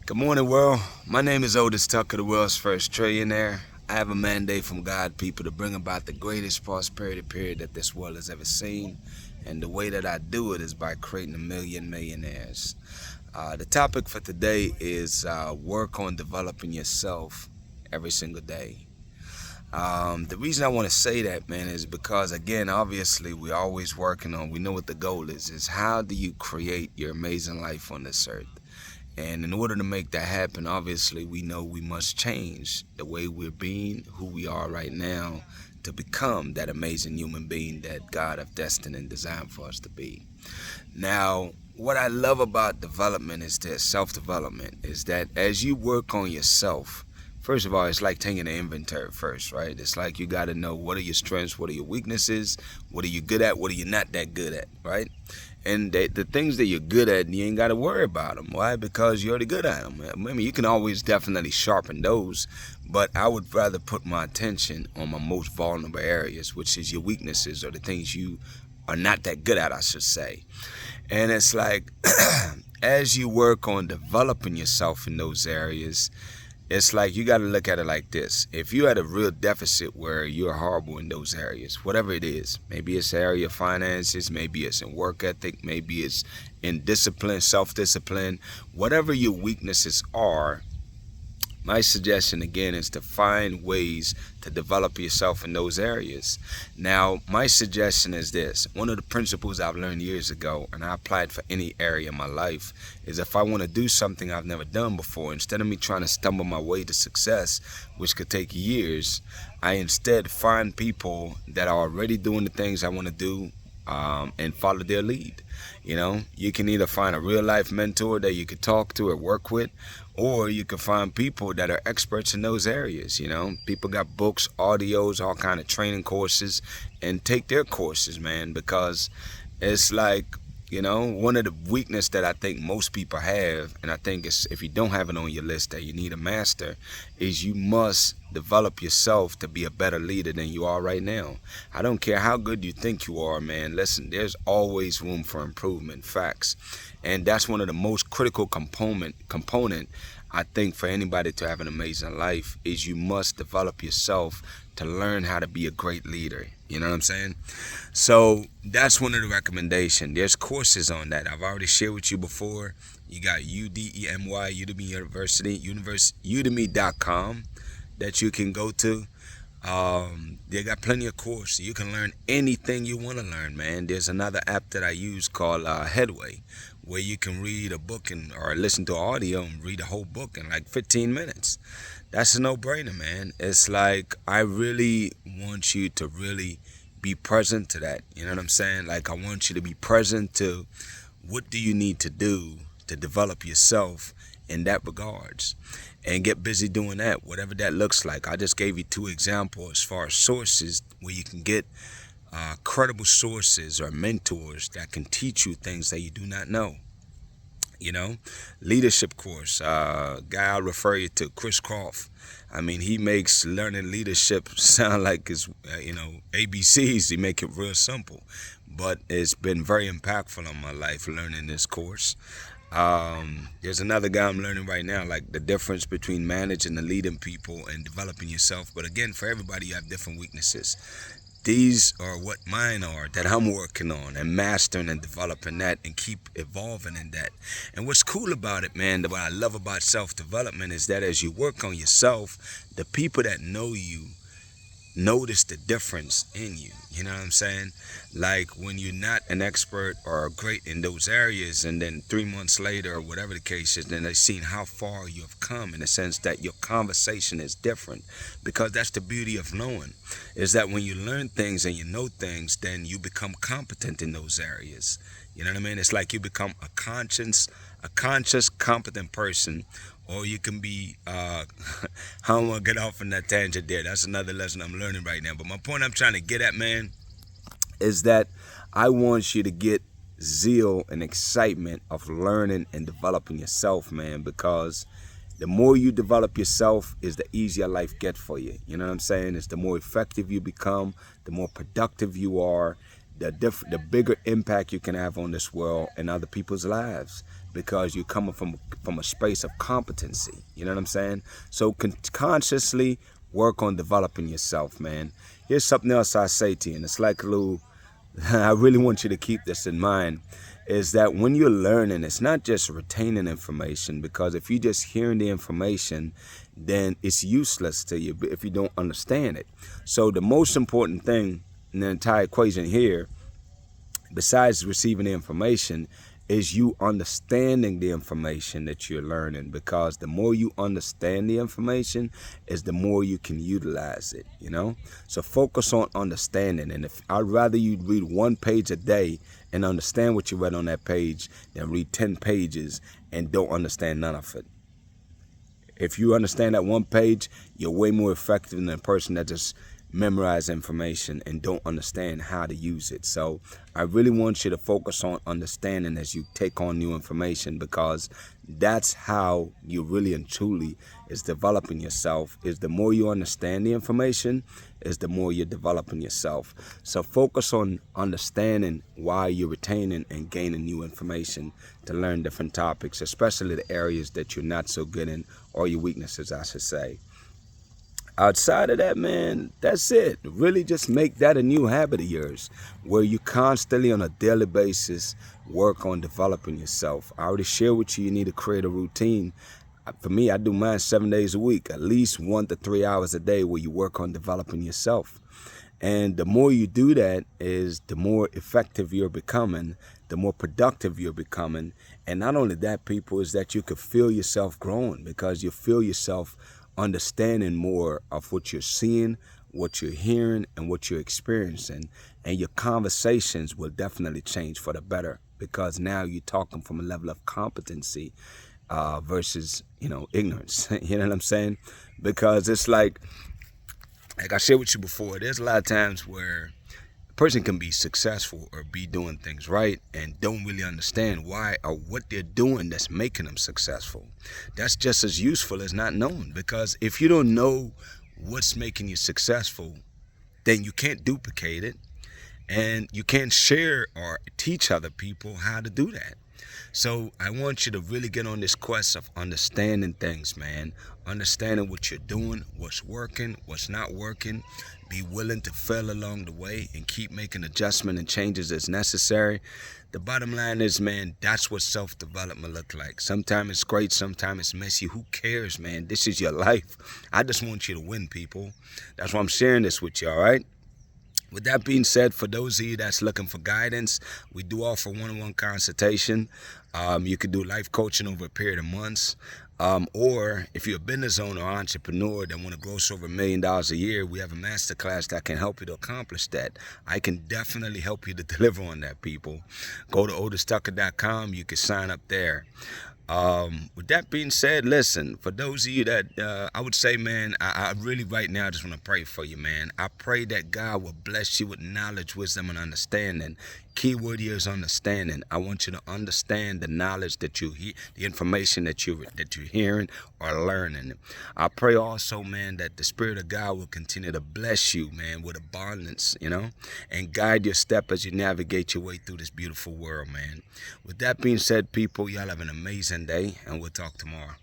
Good morning, world. My name is Otis Tucker, the world's first trillionaire. I have a mandate from God, people, to bring about the greatest prosperity period that this world has ever seen. And the way that I do it is by creating a million millionaires. The topic for today is work on developing yourself every single day. The reason I want to say that, man, is because, again, obviously, we're always working on, we know what the goal is how do you create your amazing life on this earth? And in order to make that happen, obviously, we know we must change the way we're being, who we are right now, to become that amazing human being that God have destined and designed for us to be. Now, what I love about development is this, self-development, is that as you work on yourself, first of all, it's like taking an inventory first, right? It's like you got to know what are your strengths, what are your weaknesses, what are you good at, what are you not that good at, right? And the things that you're good at, you ain't got to worry about them. Why? Because you're already good at them. I mean, you can always definitely sharpen those, but I would rather put my attention on my most vulnerable areas, which is your weaknesses or the things you are not that good at, I should say. And it's like, as you work on developing yourself in those areas, it's like you got to look at it like this. If you're at a real deficit where you're horrible in those areas, whatever it is, maybe it's the area of finances, maybe it's in work ethic, maybe it's in discipline, self-discipline, whatever your weaknesses are, my suggestion again is to find ways to develop yourself in those areas. Now, my suggestion is this. One of the principles I've learned years ago, and I applied for any area of my life, is if I want to do something I've never done before, instead of me trying to stumble my way to success, which could take years, I instead find people that are already doing the things I want to do, and follow their lead. You know, you can either find a real life mentor that you could talk to or work with, or you can find people that are experts in those areas. You know, people got books, audios, all kind of training courses, and take their courses, man, because it's like, you know, one of the weakness that I think most people have, and I think it's, if you don't have it on your list that you need a master, is you must develop yourself to be a better leader than you are right now. I don't care how good you think you are, man. Listen, there's always room for improvement, facts. And that's one of the most critical component I think for anybody to have an amazing life is you must develop yourself to learn how to be a great leader. You know what I'm saying? So that's one of the recommendations. There's courses on that. I've already shared with you before. You got UDEMY, Udemy University, Udemy.com that you can go to. They got plenty of courses. You can learn anything you want to learn, man. There's another app that I use called Headway, where you can read a book or listen to audio and read a whole book in like 15 minutes. That's a no-brainer, man. It's like I really want you to really be present to that. You know what I'm saying? Like I want you to be present to what do you need to do to develop yourself in that regards, and get busy doing that, whatever that looks like. I just gave you 2 examples as far as sources where you can get credible sources or mentors that can teach you things that you do not know. You know, leadership course, guy I'll refer you to, Chris Croft. I mean, he makes learning leadership sound like it's, ABCs. He make it real simple, but it's been very impactful on my life learning this course. There's another guy I'm learning right now, like the difference between managing and leading people and developing yourself. But again, for everybody, you have different weaknesses. These are what mine are that I'm working on and mastering and developing that and keep evolving in that. And what's cool about it, man, what I love about self-development is that as you work on yourself, the people that know you notice the difference in you. You know what I'm saying? Like when you're not an expert or great in those areas, and then 3 months later or whatever the case is, then they've seen how far you have come in the sense that your conversation is different. Because that's the beauty of knowing, is that when you learn things and you know things, then you become competent in those areas. You know what I mean? It's like you become a conscious, competent person. Or you can be, I don't want to get off on that tangent there. That's another lesson I'm learning right now. But my point I'm trying to get at, man, is that I want you to get zeal and excitement of learning and developing yourself, man, because the more you develop yourself is the easier life gets for you. You know what I'm saying? It's the more effective you become, the more productive you are, the bigger impact you can have on this world and other people's lives. because you're coming from a space of competency. You know what I'm saying? So consciously work on developing yourself, man. Here's something else I say to you, and it's like a little, I really want you to keep this in mind, is that when you're learning, it's not just retaining information, because if you're just hearing the information, then it's useless to you if you don't understand it. So the most important thing in the entire equation here, besides receiving the information, is you understanding the information that you're learning, because the more you understand the information is the more you can utilize it, you know? So focus on understanding. And if I'd rather you read 1 page a day and understand what you read on that page than read 10 pages and don't understand none of it. If you understand that 1 page, you're way more effective than a person that just memorize information and don't understand how to use it. So I really want you to focus on understanding as you take on new information, because that's how you really and truly is developing yourself. Is the more you understand the information, is the more you're developing yourself. So focus on understanding why you're retaining and gaining new information to learn different topics, especially the areas that you're not so good in, or your weaknesses, I should say. Outside of that, man, that's it. Really just make that a new habit of yours, where you constantly on a daily basis work on developing yourself. I already shared with you, you need to create a routine. For me, I do mine 7 days a week, at least 1 to 3 hours a day where you work on developing yourself. And the more you do that, is the more effective you're becoming, the more productive you're becoming. And not only that, people, is that you could feel yourself growing, because you feel yourself understanding more of what you're seeing, what you're hearing, and what you're experiencing. And your conversations will definitely change for the better, because now you're talking from a level of competency versus, ignorance. You know what I'm saying? Because it's like I shared with you before, there's a lot of times where a person can be successful or be doing things right and don't really understand why or what they're doing that's making them successful. That's just as useful as not knowing, because if you don't know what's making you successful, then you can't duplicate it, and you can't share or teach other people how to do that. So I want you to really get on this quest of understanding things, man. Understanding what you're doing, what's working, what's not working. Be willing to fail along the way and keep making adjustment and changes as necessary. The bottom line is, man, that's what self-development looks like. Sometimes it's great, sometimes it's messy. Who cares, man? This is your life. I just want you to win, people. That's why I'm sharing this with you, all right? With that being said, for those of you that's looking for guidance, we do offer one-on-one consultation. You could do life coaching over a period of months. Or if you're a business owner or entrepreneur that want to gross over $1 million a year, we have a masterclass that can help you to accomplish that. I can definitely help you to deliver on that, people. Go to OtisTucker.com. You can sign up there. With that being said, listen, for those of you that, I would say, man, I really right now just want to pray for you, man. I pray that God will bless you with knowledge, wisdom, and understanding. Keyword here is understanding. I want you to understand the knowledge that you hear, the information that you're hearing or learning. I pray also, man, that the Spirit of God will continue to bless you, man, with abundance, and guide your step as you navigate your way through this beautiful world, man. With that being said, people, y'all have an amazing day, and we'll talk tomorrow.